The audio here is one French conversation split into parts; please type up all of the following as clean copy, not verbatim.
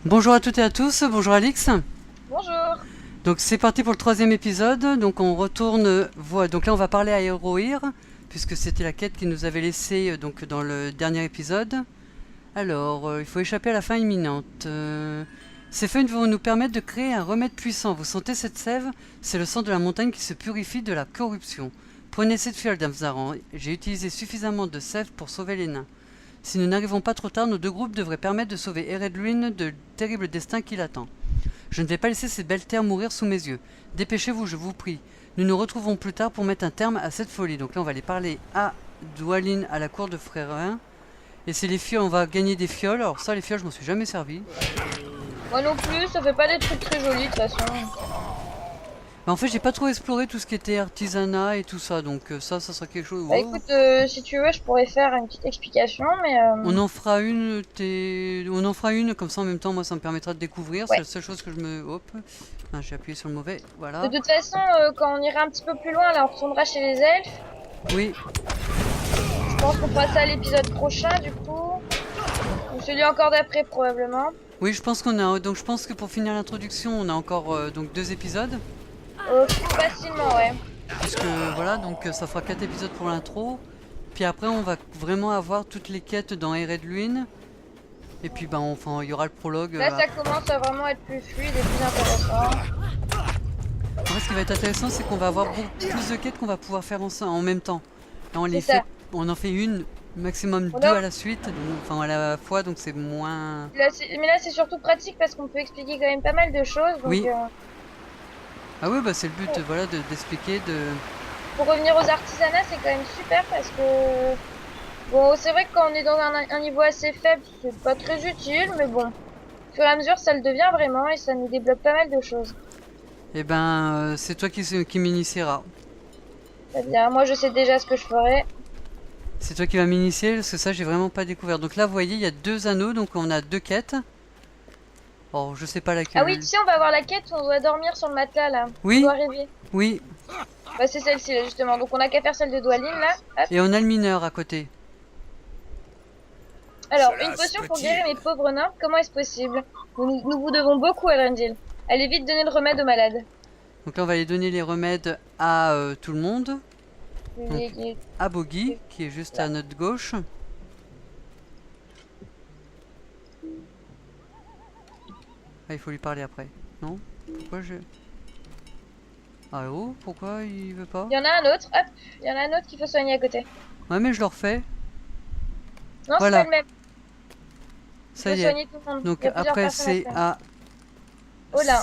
Bonjour à toutes et à tous, bonjour Alix. Bonjour. Donc c'est parti pour le troisième épisode. Donc on retourne, voilà, donc là on va parler à Heroir, puisque c'était la quête qui nous avait laissé donc dans le dernier épisode. Alors, il faut échapper à la fin imminente. Ces feuilles vont nous permettre de créer un remède puissant. Vous sentez cette sève? C'est le sang de la montagne qui se purifie de la corruption. Prenez cette fiole, Damzaran. J'ai utilisé suffisamment de sève pour sauver les nains. Si nous n'arrivons pas trop tard, nos deux groupes devraient permettre de sauver Eredluin de terrible destin qui l'attend. Je ne vais pas laisser ces belles terres mourir sous mes yeux. Dépêchez-vous, je vous prie. Nous nous retrouvons plus tard pour mettre un terme à cette folie. Donc là, on va aller parler à Dwalin à la cour de Frérin. Et c'est les fioles, on va gagner des fioles. Alors ça, les fioles, je m'en suis jamais servi. Moi non plus, ça fait pas des trucs très jolis de toute façon. Mais en fait, j'ai pas trop exploré tout ce qui était artisanat et tout ça. Donc ça sera quelque chose. Bah Oh. écoute, si tu veux, je pourrais faire une petite explication, mais On en fera une, on en fera une comme ça en même temps. Moi, ça me permettra de découvrir. C'est ouais. la seule chose que je me. Hop. Ah, j'ai appuyé sur le mauvais. De Voilà. toute façon, quand on ira un petit peu plus loin, là, on retournera chez les elfes. Oui. Je pense qu'on fera ça à l'épisode prochain, du coup. Ou celui encore d'après, probablement. Oui, je pense qu'on a. Donc, je pense que pour finir l'introduction, on a encore donc 2 épisodes. Facilement, ouais. Puisque voilà, donc ça fera 4 épisodes pour l'intro. Puis après, on va vraiment avoir toutes les quêtes dans Eredluin. Et puis, ben, enfin, il y aura le prologue. Là, ça commence à vraiment être plus fluide et plus intéressant. En fait, ce qui va être intéressant, c'est qu'on va avoir beaucoup plus de quêtes qu'on va pouvoir faire en même temps. Là, C'est ça. on en fait une, maximum deux à la suite, donc, enfin à la fois, donc c'est moins. Là, mais là, c'est surtout pratique parce qu'on peut expliquer quand même pas mal de choses. Donc, Oui. Ah oui, bah c'est le but, voilà, d'expliquer, pour revenir aux artisanats, c'est quand même super parce que bon, c'est vrai que quand on est dans un niveau assez faible, c'est pas très utile, mais bon, au fur et à mesure, ça le devient vraiment et ça nous débloque pas mal de choses. Eh ben, c'est toi qui m'initieras. C'est-à-dire, moi, je sais déjà ce que je ferai. C'est toi qui vas m'initier, parce que ça, j'ai vraiment pas découvert. Donc là, vous voyez, il y a 2 anneaux, donc on a 2 quêtes. Oh, je sais pas Ah laquelle. oui, tu sais, on va voir la quête où on doit dormir sur le matelas, là. On Oui, doit rêver. oui. Bah, c'est celle-ci, là, justement. Donc, on a qu'à faire celle de Dwalin, là. Hop. Et on a le mineur à côté. Alors, une potion pour guérir mes pauvres nains, comment est-ce possible? Nous vous devons beaucoup, Elrondil. Allez vite donner le remède aux malades. Donc là, on va aller donner les remèdes à tout le monde. Donc, à Bogi, qui est juste à notre gauche. Ah, il faut lui parler après. Non? Pourquoi je... Ah oh, pourquoi il veut pas? Il y en a un autre, hop. Il y en a un autre qu'il faut soigner à côté. Ouais, mais je le refais. Non, c'est Voilà. pas le même. Ça Faut y est. soigner tout le monde. Donc Il y a plusieurs après, personnes c'est à faire. à... Oh là.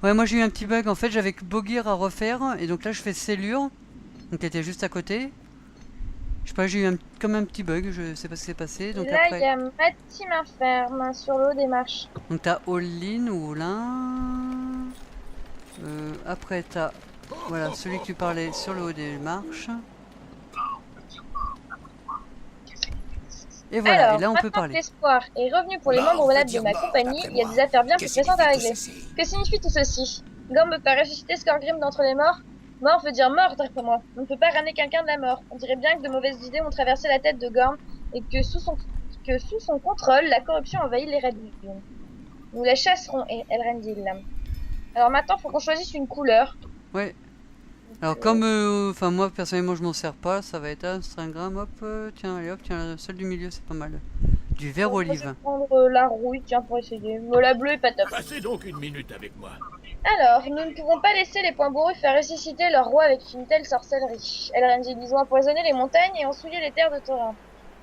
Ouais, moi j'ai eu un petit bug. En fait, j'avais que Bogir à refaire. Et donc là, je fais Cellure. Donc elle était juste à côté. Je sais pas, j'ai eu comme un petit bug. Je sais pas ce qui s'est passé. Donc Là, il y après... a Mathim Inferme sur le haut des marches. Donc t'as Olin ou Olin. Après t'as... Voilà, celui que tu parlais sur le haut des marches. Et voilà, Alors, et là on peut maintenant que parler. l'espoir est revenu pour les membres valables de ma compagnie, il y a des affaires bien plus pressantes à régler. Que signifie tout ceci? Gorm veut pas ressusciter Skorgrim d'entre les morts? Mort veut dire mort, d'après moi. On ne peut pas ramener quelqu'un de la mort. On dirait bien que de mauvaises idées ont traversé la tête de Gorm et que sous son contrôle, la corruption envahit les Red Dunes. Nous la chasserons, Elrendil. Alors maintenant, faut qu'on choisisse une couleur. Ouais. Alors comme, enfin moi personnellement je m'en sers pas, ça va être un stringram, hop, tiens, allez hop, tiens, celle du milieu c'est pas mal. Du vert Moi, je olive. vais prendre la rouille, tiens, pour essayer. Mais la bleue est pas top. Passez donc une minute avec moi. Alors, nous ne pouvons pas laisser les points bourrus faire ressusciter leur roi avec une telle sorcellerie. Elrondil, ils ont empoisonné les montagnes et ont souillé les terres de Thorin.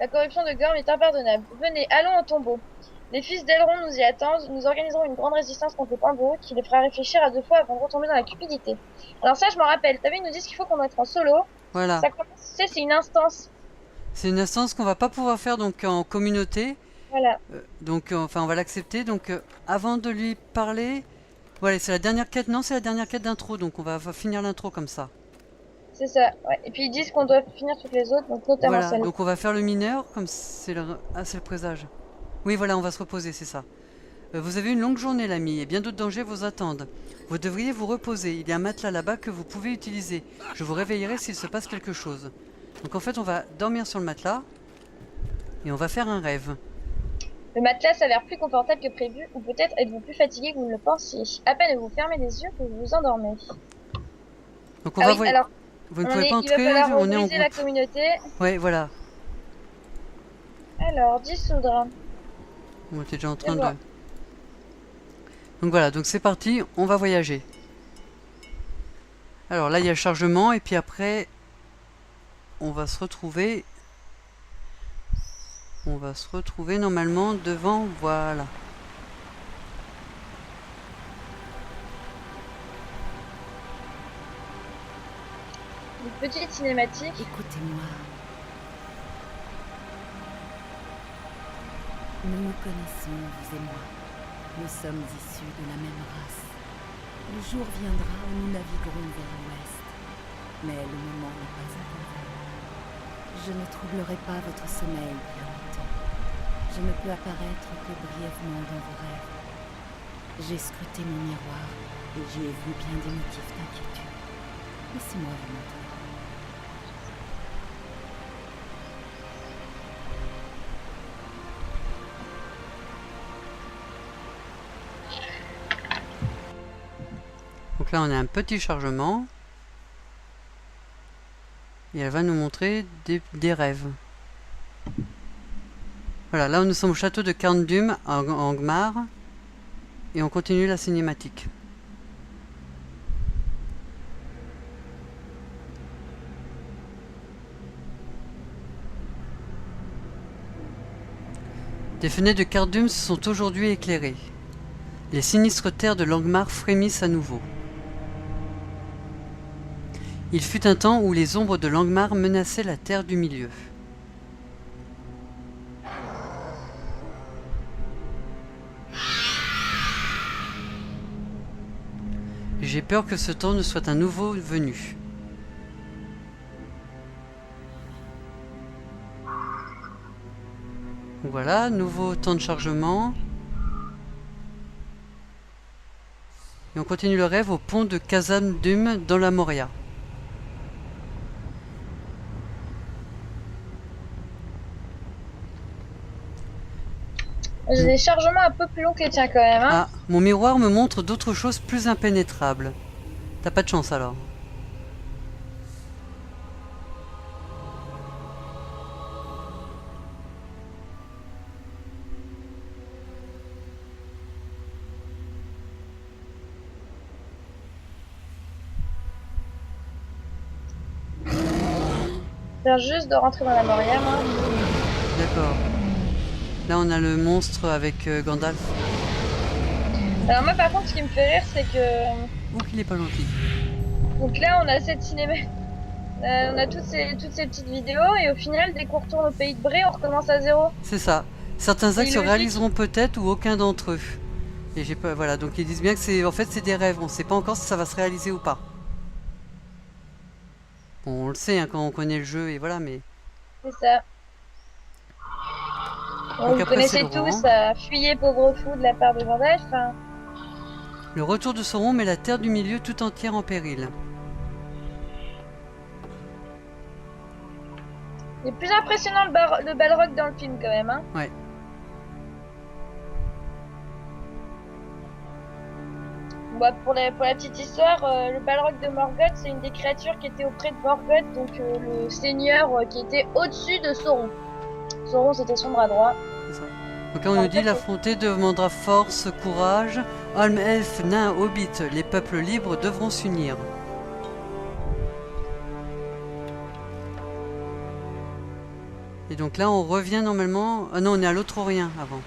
La corruption de Gorm est impardonnable. Venez, allons au tombeau. Les fils d'Elrond nous y attendent. Nous organiserons une grande résistance contre les points bourrus qui les fera réfléchir à 2 fois avant de retomber dans la cupidité. Alors ça, je m'en rappelle. T'as vu, ils nous disent qu'il faut qu'on mette en solo. Voilà. Ça commence, tu sais, c'est une instance. C'est une instance qu'on va pas pouvoir faire donc en communauté. Voilà. Donc enfin on va l'accepter. Donc avant de lui parler, voilà, c'est la dernière quête. Non, c'est la dernière quête d'intro. Donc on va finir l'intro comme ça. C'est ça. Ouais. Et puis ils disent qu'on doit finir toutes les autres, donc notamment Voilà, celle-là. donc on va faire le mineur comme c'est le... Ah, c'est le présage. Oui, voilà, on va se reposer, c'est ça. Vous avez une longue journée, l'ami, et bien d'autres dangers vous attendent. Vous devriez vous reposer. Il y a un matelas là-bas que vous pouvez utiliser. Je vous réveillerai s'il se passe quelque chose. Donc en fait, on va dormir sur le matelas et on va faire un rêve. Le matelas s'avère plus confortable que prévu, ou peut-être êtes-vous plus fatigué que vous ne le pensiez. À peine vous fermez les yeux que vous vous endormez. Donc on Ah va oui, voir. alors, Vous ne pouvez pas il va entrer, falloir on est en mobiliser la groupe. communauté. Ouais, voilà. Alors, dissoudre. On était déjà en C'est train de... bon. Donc voilà, donc c'est parti, on va voyager. Alors là, il y a le chargement, et puis après, on va se retrouver... On va se retrouver normalement devant, voilà. Une petite cinématique. Écoutez-moi. Nous nous connaissons, vous et moi. Nous sommes issus de la même race. Le jour viendra où nous naviguerons vers l'ouest. Mais le moment n'est pas encore venu. Je ne troublerai pas votre sommeil bien longtemps. Je ne peux apparaître que brièvement dans vos rêves. J'ai scruté mon miroir et j'y ai vu bien des motifs d'inquiétude. Laissez-moi vous montrer. Donc là, on a un petit chargement. Et elle va nous montrer des rêves. Voilà, là nous sommes au château de Carndum en Angmar. Et on continue la cinématique. Des fenêtres de Carndum se sont aujourd'hui éclairées. Les sinistres terres de Langmar frémissent à nouveau. Il fut un temps où les ombres de Langmar menaçaient la terre du milieu. J'ai peur que ce temps ne soit un nouveau venu. Voilà, nouveau temps de chargement. Et on continue le rêve au pont de Khazad-dûm dans la Moria. J'ai des chargements un peu plus longs que les tiens quand même. Hein. Ah, mon miroir me montre d'autres choses plus impénétrables. T'as pas de chance alors. Je viens juste de rentrer dans la Moria, moi. D'accord. Là on a le monstre avec Gandalf. Alors moi par contre ce qui me fait rire c'est que... Ouh qu'il est pas gentil. Donc là on a cette cinéma... on a toutes ces petites vidéos et au final dès qu'on retourne au pays de Bré on recommence à zéro. C'est ça. Certains actes se logique. réaliseront peut-être ou aucun d'entre eux. Et j'ai pas... Voilà, donc ils disent bien que c'est en fait c'est des rêves. On sait pas encore si ça va se réaliser ou pas. Bon, on le sait hein, quand on connaît le jeu et voilà, mais... C'est ça. Bon, vous après, connaissez c'est Laurent. tous, fuyez pauvre fou de la part de Gandalf. Hein. Le retour de Sauron met la terre du milieu tout entière en péril. Il est plus impressionnant le Balrog dans le film quand même. Hein. Ouais. Bah, pour la petite histoire, le Balrog de Morgoth, c'est une des créatures qui était auprès de Morgoth, donc le seigneur qui était au-dessus de Sauron. Sauron, c'était son bras droit. C'est ça. Donc là on nous dit l'affronter demandera force, courage. Hommes, elfes, nains, hobbits, les peuples libres devront s'unir. Et donc là on revient normalement... Ah non, on est à l'Autrorien avant.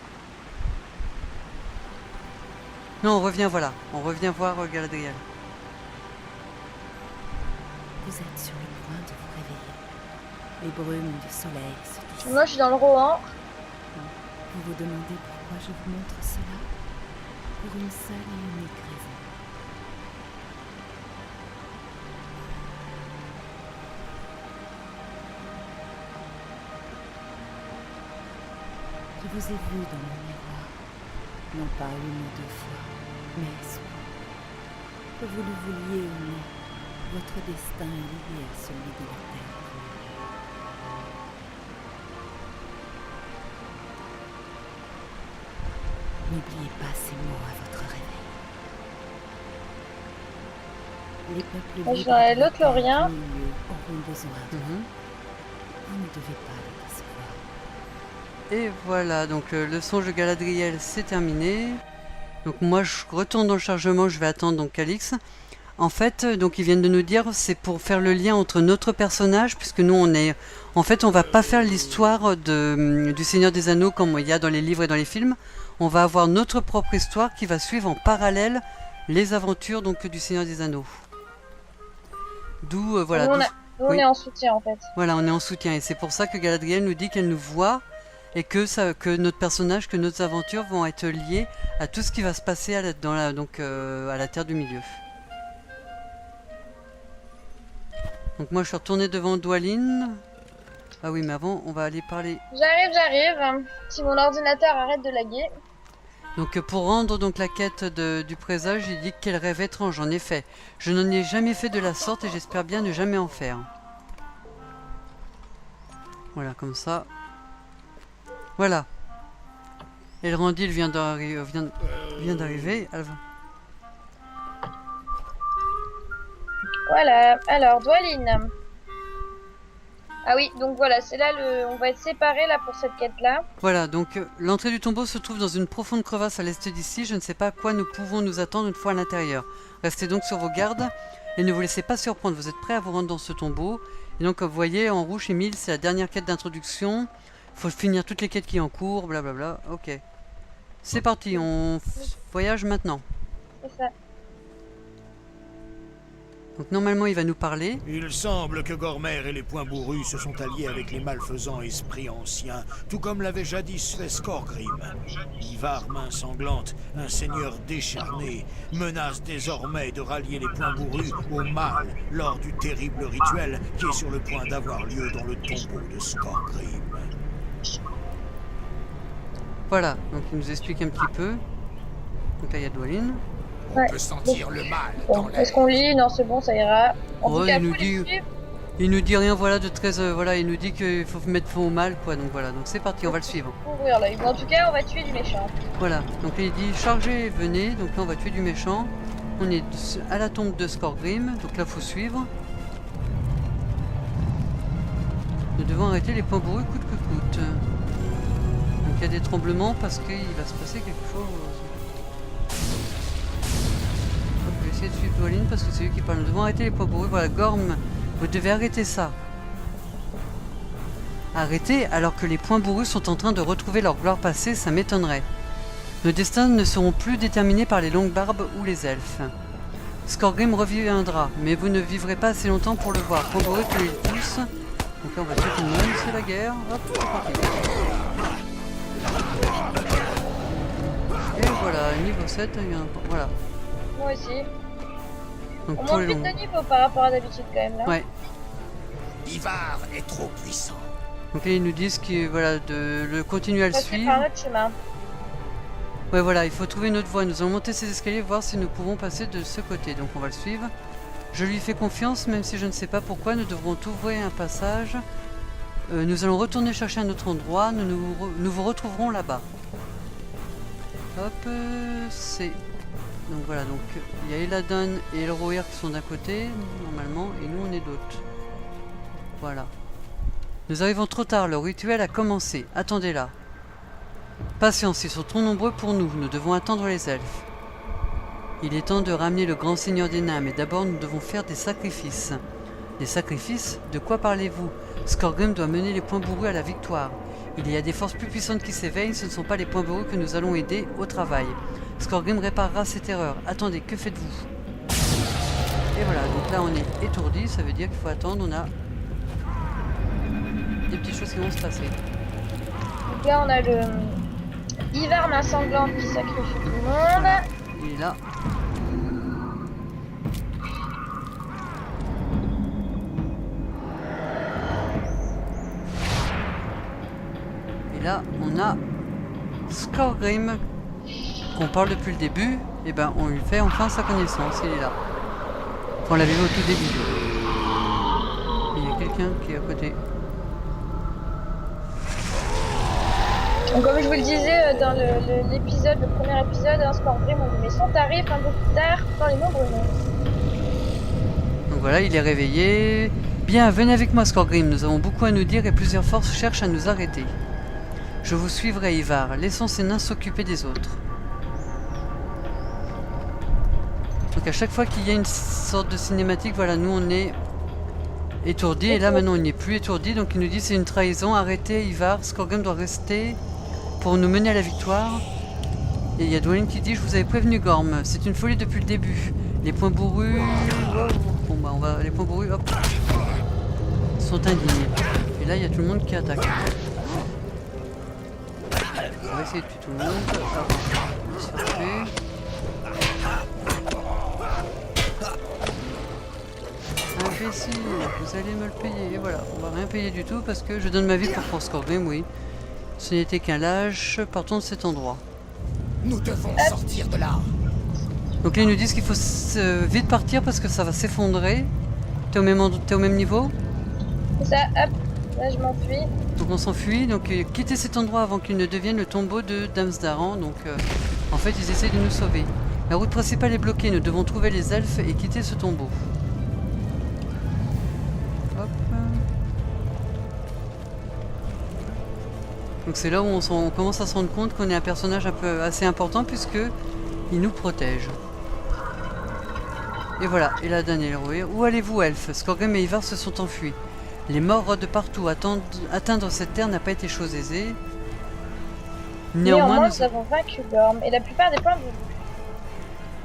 Non, on revient, voilà. On revient voir Galadriel. Vous êtes sur le point de vous réveiller. Les brumes du soleil se dissipent. Moi, je suis dans le Rohan. Vous vous demandez pourquoi je vous montre cela? Pour une seule et unique raison. Je vous ai vu dans mon miroir, non pas une ou deux fois, mais souvent. Que vous le vouliez ou non, votre destin est lié à celui de la terre. N'oubliez pas ces mots à votre réveil. Les peuples Moi, je libres vais à de la l'autre terre Lorient. du milieu auront besoin de vous. Mhm. Vous ne devez pas les décevoir. Et voilà, donc le songe de Galadriel c'est terminé. Donc moi je retourne dans le chargement, je vais attendre donc Calix. En fait, donc ils viennent de nous dire c'est pour faire le lien entre notre personnage, puisque nous on est... En fait on va pas faire l'histoire du Seigneur des Anneaux comme il y a dans les livres et dans les films. On va avoir notre propre histoire qui va suivre en parallèle les aventures donc du Seigneur des Anneaux. D'où voilà. Nous, on, d'où- nous, on oui. est en soutien, en fait. Voilà, on est en soutien et c'est pour ça que Galadriel nous dit qu'elle nous voit et que notre personnage, que nos aventures vont être liées à tout ce qui va se passer à la Terre du Milieu. Donc moi je suis retourné devant Dwalin. Ah oui, mais avant on va aller parler. J'arrive. Si mon ordinateur arrête de laguer. Donc pour rendre donc la quête du présage, il dit quel rêve étrange. En effet, je n'en ai jamais fait de la sorte et j'espère bien ne jamais en faire. Voilà, comme ça. Voilà. Elrondil vient d'arriver. Voilà. Alors, Dwalin. Ah oui, donc voilà, c'est là on va être séparés là pour cette quête-là. Voilà, donc l'entrée du tombeau se trouve dans une profonde crevasse à l'est d'ici. Je ne sais pas à quoi nous pouvons nous attendre une fois à l'intérieur. Restez donc sur vos gardes et ne vous laissez pas surprendre. Vous êtes prêts à vous rendre dans ce tombeau. Et donc, comme vous voyez, en rouge, Émile, c'est la dernière quête d'introduction. Il faut finir toutes les quêtes qui sont en cours, blablabla. Ok. C'est parti, on voyage maintenant. C'est ça. Donc normalement, il va nous parler. Il semble que Gormer et les Poings Bourrus se sont alliés avec les malfaisants esprits anciens, tout comme l'avait jadis fait Skorgrim. Ivar, main sanglante, un seigneur décharné, menace désormais de rallier les Poings Bourrus au mal lors du terrible rituel qui est sur le point d'avoir lieu dans le tombeau de Skorgrim. Voilà, donc il nous explique un petit peu. Donc là, il y a Dwalin. Ouais. On peut sentir le mal Bon, est-ce qu'on lit? Non, c'est bon, ça ira. En tout Ouais, cas, il nous faut les dit- suivre. Il nous dit rien, voilà, de très... voilà, il nous dit qu'il faut mettre fin au mal, quoi. Donc voilà, donc c'est parti, on va le suivre. Faut ouvrir l'œil. Bon, en tout cas, on va tuer du méchant. Voilà, donc là, il dit chargez, venez. Donc là, on va tuer du méchant. On est à la tombe de Skorgrim, donc là, faut suivre. Nous devons arrêter les Poings Bourrus coûte que coûte. Donc il y a des tremblements parce qu'il va se passer quelque chose. Hop, je vais essayer de suivre Dwalin parce que c'est lui qui parle. Nous devons arrêter les Poings Bourrus. Voilà, Gorm, vous devez arrêter ça. Arrêter alors que les Poings Bourrus sont en train de retrouver leur gloire passée, ça m'étonnerait. Nos destins ne seront plus déterminés par les longues barbes ou les elfes. Skorgrim reviendra, mais vous ne vivrez pas assez longtemps pour le voir. Poings Bourrus, tuez-les tous. Donc là, on va tuer tout le monde, c'est la guerre. Hop, c'est parti. Et voilà, niveau 7, voilà. Moi aussi. Donc On pour monte les vite longs. de niveau par rapport à d'habitude quand même là. Ouais. Ivar est trop puissant. Donc là, ils nous disent que voilà, de le continuer à le Passer par suivre. notre chemin. Ouais, voilà, il faut trouver une autre voie. Nous allons monter ces escaliers, voir si nous pouvons passer de ce côté. Donc on va le suivre. Je lui fais confiance, même si je ne sais pas pourquoi. Nous devrons ouvrir un passage. Nous allons retourner chercher un autre endroit. Nous vous retrouverons là-bas. Hop, c'est... Donc voilà, donc il y a Eladon et Elrohir qui sont d'un côté, normalement, et nous on est d'autres. Voilà. Nous arrivons trop tard, le rituel a commencé. Attendez là. Patience, ils sont trop nombreux pour nous. Nous devons attendre les elfes. Il est temps de ramener le grand seigneur des nains, mais d'abord nous devons faire des sacrifices. Des sacrifices? De quoi parlez-vous? Skorgrim doit mener les Poings Bourrus à la victoire. Il y a des forces plus puissantes qui s'éveillent, ce ne sont pas les Poings Bourrus que nous allons aider au travail. Skorgrim réparera cette erreur. Attendez, que faites-vous? Et voilà, donc là on est étourdi, ça veut dire qu'il faut attendre, on a des petites choses qui vont se passer. Donc là on a le Ivar main sanglante qui sacrifie tout le monde. Il est là. Et là, on a Skorgrim, qu'on parle depuis le début. Et ben, on lui fait enfin sa connaissance. Il est là. On l'avait vu au tout début. Et il y a quelqu'un qui est à côté. Donc, comme je vous le disais dans le premier épisode, Scorgrim, on met son tarif un peu plus tard dans les monts brumeux. Donc voilà, il est réveillé. Bien, venez avec moi, Scorgrim, nous avons beaucoup à nous dire et plusieurs forces cherchent à nous arrêter. Je vous suivrai, Ivar. Laissons ces nains s'occuper des autres. Donc à chaque fois qu'il y a une sorte de cinématique, voilà, nous on est étourdis. Et là maintenant on n'est plus étourdis. Donc il nous dit c'est une trahison. Arrêtez, Ivar. Scorgrim doit rester pour nous mener à la victoire. Et il y a Dwalin qui dit je vous avais prévenu, Gorm. C'est une folie depuis le début. Les points bourrus... Bon bah on va... Les points bourrus, hop, sont indignés. Et là il y a tout le monde qui attaque. On va essayer de tuer tout le monde avant de se faire tuer. Imbécile, vous allez me le payer. Et voilà, on va rien payer du tout parce que je donne ma vie pour Scorgrim, oui. Ce n'était qu'un lâche, partons de cet endroit. Nous devons sortir de là. Donc là ils nous disent qu'il faut vite partir parce que ça va s'effondrer. T'es au même niveau? C'est ça, hop, là je m'enfuis. Donc on s'enfuit, donc quittez cet endroit avant qu'il ne devienne le tombeau de Damsdaran. Donc en fait ils essaient de nous sauver. La route principale est bloquée, nous devons trouver les elfes et quitter ce tombeau. Hop. Donc c'est là où on commence à se rendre compte qu'on est un personnage un peu assez important puisque il nous protège. Et voilà, et la dernière héroïne. Où allez-vous, elfes? Scorgrim et Ivar se sont enfuis. Les morts rôdent partout. Atteindre cette terre n'a pas été chose aisée. Néanmoins, nous avons vaincu Gorm et la plupart des points bourrus.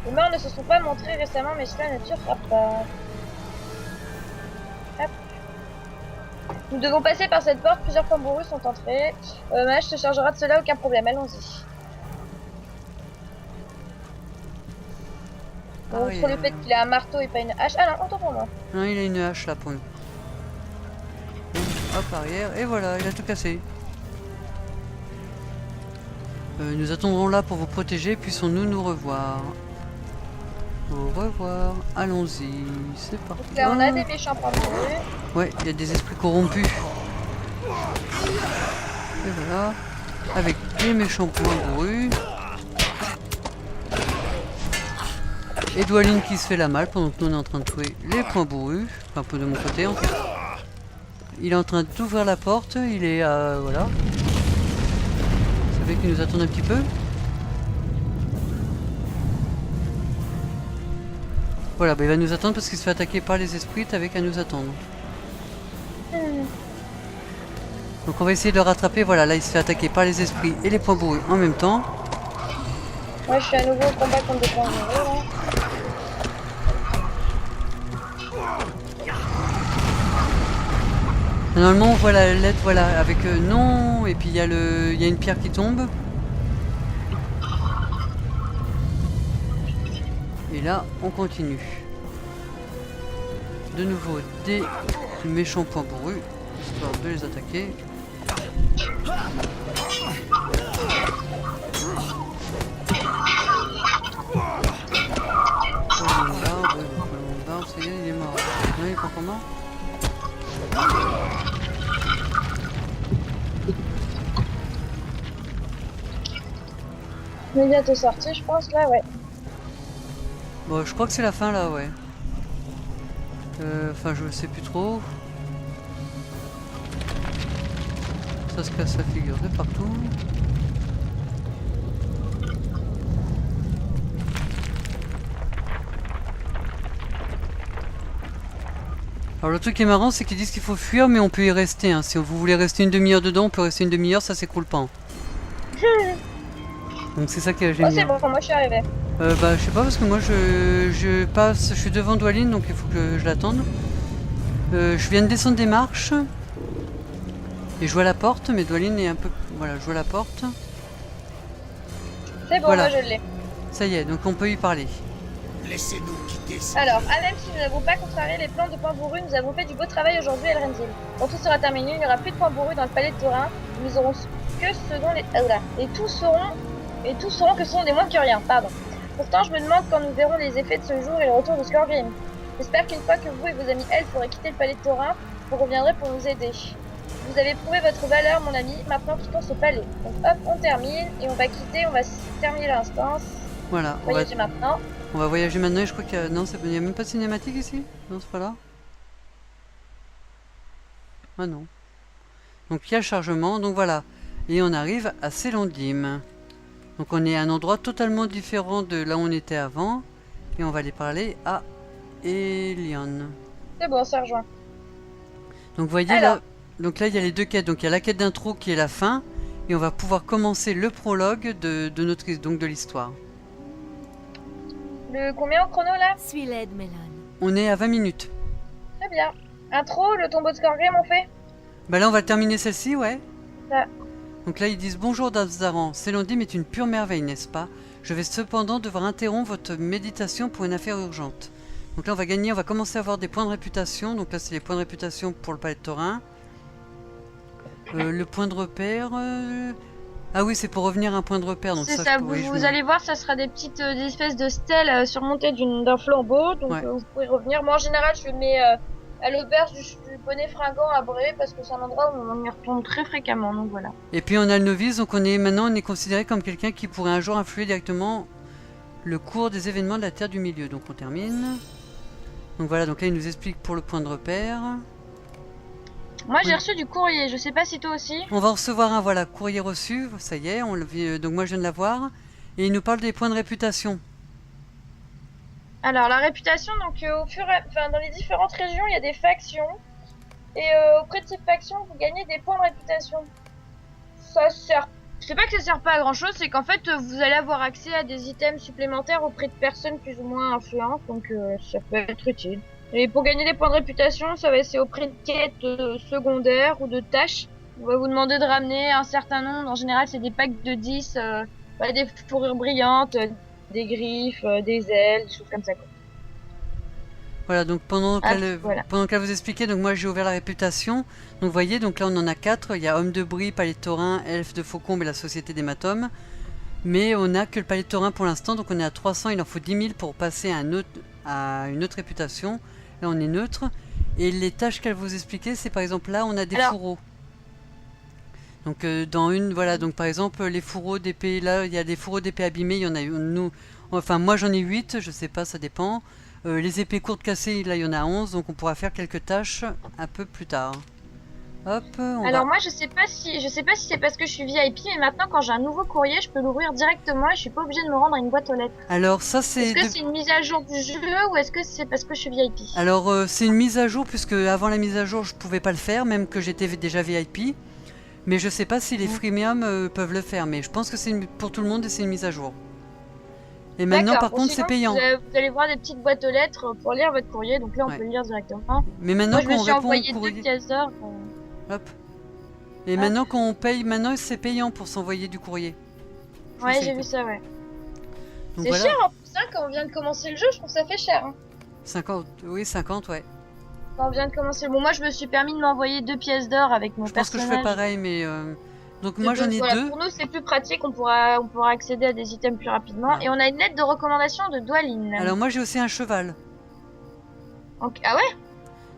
Les morts ne se sont pas montrés récemment, mais cela ne durera pas. Hop. Nous devons passer par cette porte. Plusieurs points bourrus sont entrés. Mage se chargera de cela, aucun problème. Allons-y. Bon, trop le fait qu'il a un marteau et pas une hache. Ah non, autant pour moi. Non, il a une hache là pour nous. Hop, arrière, et voilà, il a tout cassé. Nous attendrons là pour vous protéger, puissons-nous nous revoir. Au revoir, allons-y, c'est parti. Donc là, on a des méchants points bourrus. Ouais, il y a des esprits corrompus. Et voilà, avec des méchants points bourrus. Et Dwalin qui se fait la malle pendant que nous on est en train de tuer les points bourrus. Enfin, un peu de mon côté en fait. Il est en train d'ouvrir la porte, il est voilà. Vous savez qu'il nous attend un petit peu. Voilà, bah, il va nous attendre parce qu'il se fait attaquer par les esprits, t'avais qu'à nous attendre. Donc on va essayer de le rattraper, voilà, là il se fait attaquer par les esprits et les points bourrus en même temps. Moi je suis à nouveau au combat contre des points bourrus là. Normalement on voit la lettre, voilà, avec non, et puis il y a une pierre qui tombe. Et là on continue. De nouveau des méchants points bourrus, histoire de les attaquer. Ça y est, il est mort. Non, il est pas encore mort. On est bientôt sorti, je pense, là, ouais. Bon, je crois que c'est la fin, là, ouais. Enfin, je sais plus trop. Ça se casse la figure de partout. Alors le truc qui est marrant, c'est qu'ils disent qu'il faut fuir, mais on peut y rester. Hein. Si vous voulez rester une demi-heure dedans, on peut rester une demi-heure, ça s'écroule pas. Donc c'est ça que j'aime bien. Oh c'est bon, moi je suis arrivé. Bah je sais pas parce que moi je passe, je suis devant Dwalin donc il faut que je l'attende. Je viens de descendre des marches et je vois la porte, mais Dwalin est un peu... Voilà, je vois la porte. C'est bon, voilà. moi je l'ai. Ça y est, donc on peut y parler. Laissez-nous quitter ça. Alors, même si nous n'avons pas contrarié les plans de points bourrus, nous avons fait du beau travail aujourd'hui à Elrondil. Quand tout sera terminé, il n'y aura plus de points bourrus dans le palais de Thorin. Nous aurons que ce dont les... Et tous sauront que ce sont des moins que rien, pardon. Pourtant, je me demande quand nous verrons les effets de ce jour et le retour de Scorgrim. J'espère qu'une fois que vous et vos amis elfes aurez quitté le palais de Thorin, vous reviendrez pour nous aider. Vous avez prouvé votre valeur, mon ami. Maintenant, quittons ce palais. Donc, hop, on termine et on va quitter. On va terminer l'instance. Voilà, Voyager maintenant. on va voyager maintenant et je crois qu'il y a... Non, il n'y a même pas de cinématique ici? Non, c'est pas là? Ah non. Donc il y a le chargement, donc voilà. Et on arrive à Célondim. Donc on est à un endroit totalement différent de là où on était avant. Et on va aller parler à Elion. C'est bon, ça rejoint. Donc vous voyez Alors. là, donc là il y a les deux quêtes. Donc il y a la quête d'intro qui est la fin. Et on va pouvoir commencer le prologue de l'histoire. Le combien au chrono là? Suis l'aide, Mélan. On est à 20 minutes. Très bien. Intro, le tombeau de Skorgrim on fait? Bah là on va terminer celle-ci, ouais. Ça. Donc là ils disent bonjour Davzaran, Célondim est une pure merveille, n'est-ce pas? Je vais cependant devoir interrompre votre méditation pour une affaire urgente. Donc là on va commencer à avoir des points de réputation. Donc là c'est les points de réputation pour le palais de Thorin. Le point de repère... Ah oui, c'est pour revenir à un point de repère. C'est ça, vous allez voir, ça sera des petites des espèces de stèles surmontées d'un flambeau. Donc Ouais. vous pouvez revenir. Moi en général je le mets à l'auberge du poney fringant à Bré parce que c'est un endroit où on y retourne très fréquemment. Donc voilà. Et puis on a le novice, donc maintenant on est considéré comme quelqu'un qui pourrait un jour influer directement le cours des événements de la Terre du Milieu. Donc on termine. Donc voilà, donc là il nous explique pour le point de repère. Moi j'ai Oui. reçu du courrier, je sais pas si toi aussi. On va en recevoir un, voilà, courrier reçu, ça y est, donc moi je viens de l'avoir. Et il nous parle des points de réputation. Alors la réputation, donc dans les différentes régions il y a des factions. Et auprès de ces factions vous gagnez des points de réputation. Ça sert. C'est pas que ça sert pas à grand chose, c'est qu'en fait vous allez avoir accès à des items supplémentaires auprès de personnes plus ou moins influentes, donc ça peut être utile. Et pour gagner des points de réputation, c'est auprès de quêtes secondaires ou de tâches. On va vous demander de ramener un certain nombre, en général c'est des packs de 10, des fourrures brillantes, des griffes, des ailes, des choses comme ça quoi. Voilà, donc pendant voilà. qu'elle vous expliquait, donc moi j'ai ouvert la réputation. Donc vous voyez, donc là on en a 4. Il y a Homme de Brie, Palais de Thorin, Elfe de Faucombe et la Société d'Hématome. Mais on n'a que le Palais de Thorin pour l'instant, donc on est à 300. Il en faut 10 000 pour passer à une autre réputation. Là on est neutre. Et les tâches qu'elle vous expliquait, c'est par exemple là on a des fourreaux. Donc dans une, voilà, donc par exemple les fourreaux d'épée, là il y a des fourreaux d'épée abîmés, il y en a enfin moi j'en ai 8, je sais pas, ça dépend. Les épées courtes cassées, là il y en a 11, donc on pourra faire quelques tâches un peu plus tard. Hop, alors moi je sais pas si c'est parce que je suis VIP, mais maintenant quand j'ai un nouveau courrier, je peux l'ouvrir directement et je suis pas obligée de me rendre à une boîte aux lettres. Alors ça c'est... Est-ce que c'est une mise à jour du jeu ou est-ce que c'est parce que je suis VIP? Alors c'est une mise à jour, puisque avant la mise à jour je pouvais pas le faire, même que j'étais déjà VIP. Mais je sais pas si les freemium peuvent le faire, mais je pense que c'est pour tout le monde et c'est une mise à jour. Et maintenant par contre c'est payant. Vous allez voir des petites boîtes aux lettres pour lire votre courrier, donc là on peut le lire directement. Mais maintenant moi je me suis envoyé au 2 pièces d'or. Hop. Et maintenant qu'on paye, maintenant c'est payant pour s'envoyer du courrier. Ouais, j'ai vu ça, ouais. C'est voilà. cher en plus, hein, quand on vient de commencer le jeu, je trouve que ça fait cher. Hein. 50, oui 50, ouais. Quand on vient de commencer, bon moi je me suis permis de m'envoyer 2 pièces d'or avec mon personnage. Je pense que je fais pareil, mais donc moi j'en ai 2. Pour nous c'est plus pratique, on pourra accéder à des items plus rapidement. Ah. Et on a une lettre de recommandation de Dwalin. Alors moi j'ai aussi un cheval. Donc, ah ouais.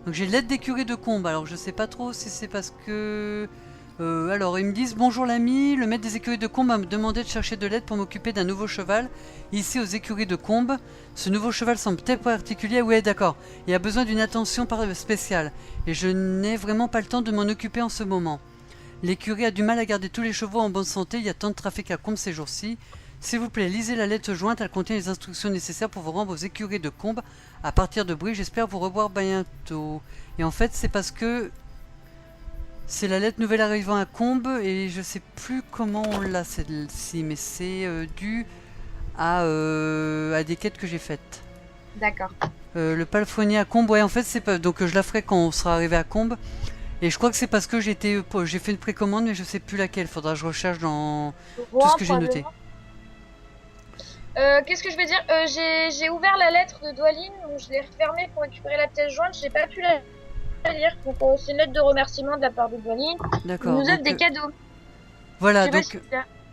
Donc j'ai l'aide d'écurie de Combe, alors je sais pas trop si c'est parce que... alors ils me disent bonjour l'ami, le maître des écuries de Combe m'a demandé de chercher de l'aide pour m'occuper d'un nouveau cheval ici aux écuries de Combe. Ce nouveau cheval semble peut-être particulier, ouais d'accord, il a besoin d'une attention spéciale et je n'ai vraiment pas le temps de m'en occuper en ce moment. L'écurie a du mal à garder tous les chevaux en bonne santé, il y a tant de trafic à Combe ces jours-ci. S'il vous plaît, lisez la lettre jointe, elle contient les instructions nécessaires pour vous rendre aux écuries de Combe à partir de Brie. J'espère vous revoir bientôt. Et en fait, c'est parce que c'est la lettre nouvelle arrivant à Combe et je sais plus comment on l'a celle-ci, mais c'est dû à des quêtes que j'ai faites. D'accord. Le palefrenier à Combe, ouais, en fait, c'est pas. Donc je la ferai quand on sera arrivé à Combe. Et je crois que c'est parce que j'ai fait une précommande, mais je sais plus laquelle. Faudra que je recherche dans tout ce que j'ai noté. Qu'est-ce que je vais dire, j'ai ouvert la lettre de Dwalin, je l'ai refermée pour récupérer la pièce jointe, j'ai pas pu la lire, donc c'est une lettre de remerciement de la part de Dwalin. D'accord. Il nous offre des cadeaux. Voilà,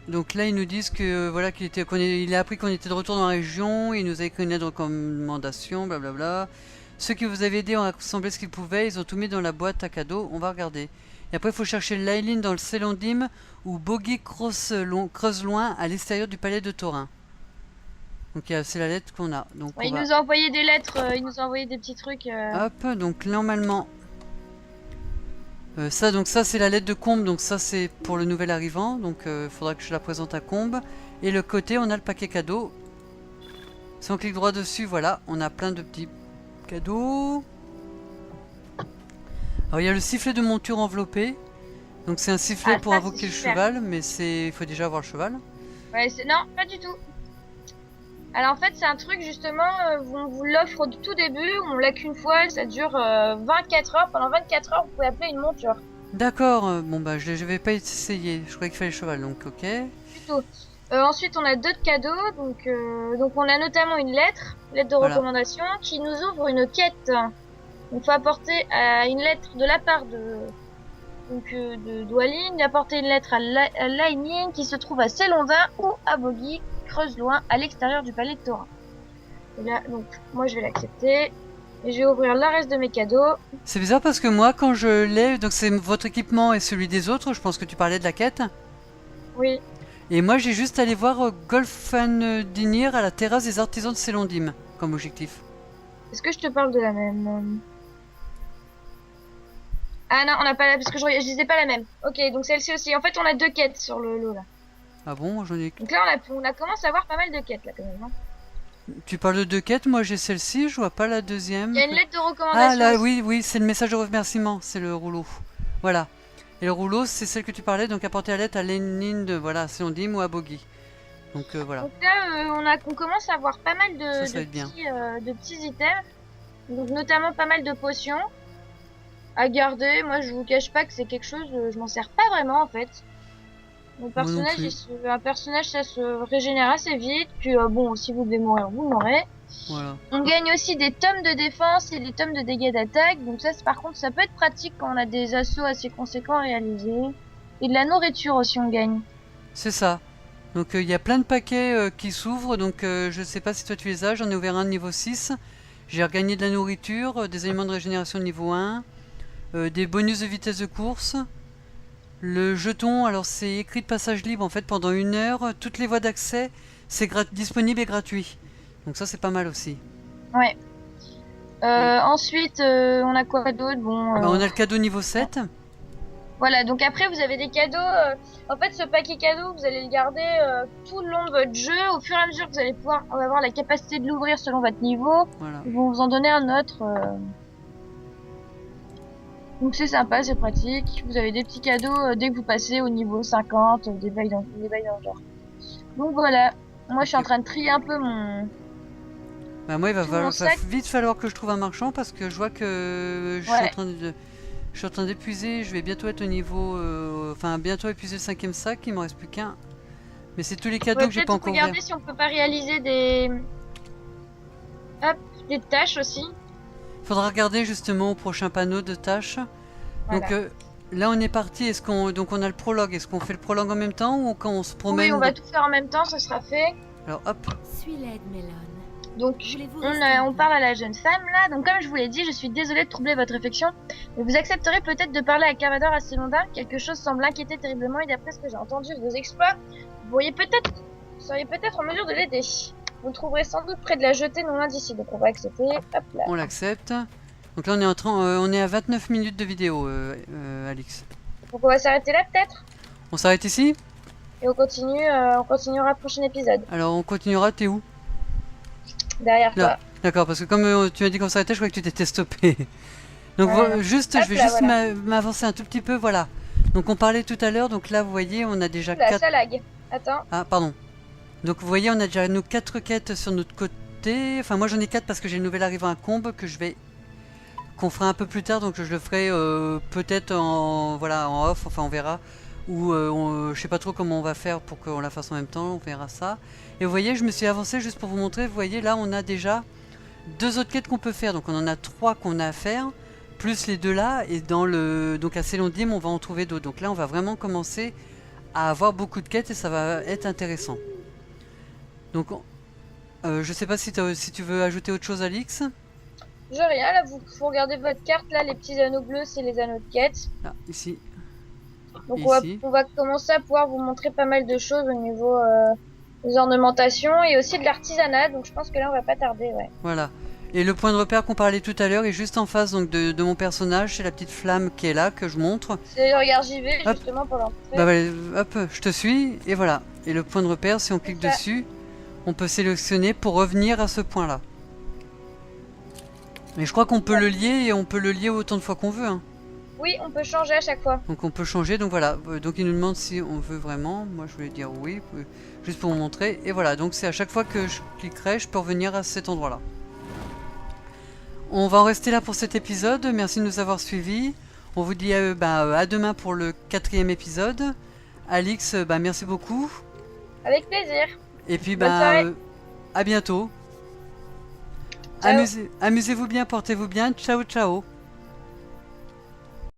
donc là ils nous disent que voilà il a appris qu'on était de retour dans la région, il nous a écrit une lettre de recommandation, blablabla. Ceux qui vous avaient aidé ont rassemblé ce qu'ils pouvaient, ils ont tout mis dans la boîte à cadeaux, on va regarder. Et après, il faut chercher Lailin dans le Célondim ou Bogi creuse loin à l'extérieur du palais de Thorin. Donc c'est la lettre qu'on a. Donc, Ouais, il nous a envoyé des lettres, il nous a envoyé des petits trucs. Hop, donc normalement... ça c'est la lettre de Combe, donc ça c'est pour le nouvel arrivant. Donc il faudra que je la présente à Combe. Et le côté, on a le paquet cadeau. Si on clique droit dessus, voilà, on a plein de petits cadeaux. Alors il y a le sifflet de monture enveloppé. Donc c'est un sifflet pour ça, invoquer le super. cheval, mais il faut déjà avoir le cheval. Ouais, non, pas du tout. Alors en fait, c'est un truc justement, on vous l'offre au tout début, on l'a qu'une fois, ça dure 24 heures. Pendant 24 heures, vous pouvez appeler une monture. D'accord, bon bah je vais pas essayer, je croyais qu'il fallait le cheval, donc ok. Plutôt. Ensuite, on a d'autres cadeaux, donc on a notamment une lettre de recommandation, qui nous ouvre une quête. Donc faut apporter une lettre de la part de Dwalin, apporter une lettre à Lailin qui se trouve à Célondin ou à Bogi, creuse loin à l'extérieur du palais de Thorin. Et là, donc moi je vais l'accepter et je vais ouvrir le reste de mes cadeaux. C'est bizarre parce que moi quand je l'ai, donc c'est votre équipement et celui des autres, je pense que tu parlais de la quête. Oui. Et moi j'ai juste allé voir Golfandinir à la terrasse des artisans de Célondim comme objectif. Est-ce que je te parle de la même? Ah non, on n'a pas la... parce que je disais pas la même. Ok, donc celle-ci aussi. En fait, on a deux quêtes sur le lot là. Ah bon, j'en ai... Donc là, on a commencé à avoir pas mal de quêtes là quand même. Hein. Tu parles de deux quêtes, moi j'ai celle-ci, je vois pas la deuxième. Il y a une lettre de recommandation. Ah là, aussi. oui, c'est le message de remerciement, c'est le rouleau. Voilà. Et le rouleau, c'est celle que tu parlais, donc apporter la lettre à Lénine de voilà, Célondim ou à Bogi. Donc voilà. Donc là, on commence à avoir pas mal de petits items. Donc notamment pas mal de potions à garder. Moi, je vous cache pas que c'est quelque chose, je m'en sers pas vraiment en fait. Mon personnage, un personnage, ça se régénère assez vite. Puis bon, si vous devez mourir, vous mourrez. Voilà. On gagne aussi des tomes de défense et des tomes de dégâts d'attaque. Donc ça, par contre, ça peut être pratique quand on a des assauts assez conséquents à réaliser. Et de la nourriture aussi, on gagne. C'est ça. Donc il y a plein de paquets qui s'ouvrent. Donc je sais pas si toi tu les as. J'en ai ouvert un de niveau 6. J'ai regagné de la nourriture, des éléments de régénération de niveau 1, des bonus de vitesse de course. Le jeton, alors c'est écrit de passage libre en fait pendant 1 heure. Toutes les voies d'accès, c'est disponible et gratuit. Donc ça c'est pas mal aussi. Ouais. Ensuite, on a quoi d'autre? Bon. On a le cadeau niveau 7. Voilà, donc après vous avez des cadeaux. En fait, ce paquet cadeau, vous allez le garder tout le long de votre jeu. Au fur et à mesure que vous allez pouvoir avoir la capacité de l'ouvrir selon votre niveau, voilà. Ils vont vous en donner un autre. Donc c'est sympa, c'est pratique. Vous avez des petits cadeaux dès que vous passez au niveau 50, des bails dans le genre. Donc voilà, moi je suis en train de trier un peu mon... Bah moi il va vite falloir que je trouve un marchand parce que je vois que je suis en train d'épuiser, je vais bientôt être au niveau... Enfin bientôt épuiser le 5e sac, il me reste plus qu'un. Mais c'est tous les cadeaux que j'ai pas encore ouverts. Regarder si on peut pas réaliser des... Hop, des tâches aussi. Faudra regarder justement au prochain panneau de tâches. Voilà. Donc là on est parti, donc on a le prologue, est-ce qu'on fait le prologue en même temps ou quand on se promène? Oui, on va tout faire en même temps, ça sera fait. Alors hop. Suis l'aide, Mélone. Donc on parle à la jeune femme là, donc comme je vous l'ai dit, je suis désolée de troubler votre réflexion, mais vous accepterez peut-être de parler à Cavador à Célondin, quelque chose semble inquiéter terriblement et d'après ce que j'ai entendu de vos exploits, vous seriez peut-être en mesure de l'aider. Vous le trouverez sans doute près de la jetée non loin d'ici, donc on va accepter, hop là. On l'accepte. Donc là on est à 29 minutes de vidéo, Alix. Donc on va s'arrêter là peut-être. On s'arrête ici? Et on continuera le prochain épisode. Alors on continuera, t'es où? Derrière toi. D'accord, parce que comme tu m'as dit qu'on s'arrêtait, je crois que tu t'étais stoppé. Donc juste, je vais juste m'avancer un tout petit peu, voilà. Donc on parlait tout à l'heure, donc là vous voyez, on a déjà 4... Ça lag. Attends. Ah, pardon. Donc vous voyez, on a déjà nos 4 quêtes sur notre côté. Enfin moi j'en ai 4 parce que j'ai le nouvel arrivant à Combe qu'on fera un peu plus tard, donc je le ferai peut-être en off, enfin on verra. Ou je sais pas trop comment on va faire pour qu'on la fasse en même temps, on verra ça. Et vous voyez, je me suis avancé juste pour vous montrer, vous voyez là on a déjà 2 autres quêtes qu'on peut faire, donc on en a 3 qu'on a à faire, plus les 2 là, et donc à Célondim on va en trouver d'autres. Donc là on va vraiment commencer à avoir beaucoup de quêtes et ça va être intéressant. Donc je sais pas si tu veux ajouter autre chose, Alix. Je rien, là vous regardez votre carte, là les petits anneaux bleus c'est les anneaux de quête. Là, ici. Donc Ici. on va commencer à pouvoir vous montrer pas mal de choses au niveau des ornementations et aussi de l'artisanat. Donc je pense que là on va pas tarder, ouais. Voilà. Et le point de repère qu'on parlait tout à l'heure est juste en face donc de mon personnage. C'est la petite flamme qui est là, que je montre. Regarde, j'y vais Hop. justement pour l'entrée. Bah, hop, je te suis, et voilà. Et le point de repère, si on clique Ça. dessus, on peut sélectionner pour revenir à ce point-là. Et je crois qu'on peut le lier, et on peut le lier autant de fois qu'on veut. Hein. Oui, on peut changer à chaque fois. Donc on peut changer, donc voilà. Donc il nous demande si on veut vraiment. Moi je voulais dire oui, juste pour vous montrer. Et voilà, donc c'est à chaque fois que je cliquerai, je peux revenir à cet endroit-là. On va en rester là pour cet épisode. Merci de nous avoir suivis. On vous dit à demain pour le 4e épisode. Alix, merci beaucoup. Avec plaisir. Et puis Bonne soirée. à bientôt. Ciao. Amusez-vous bien, portez-vous bien. Ciao, ciao.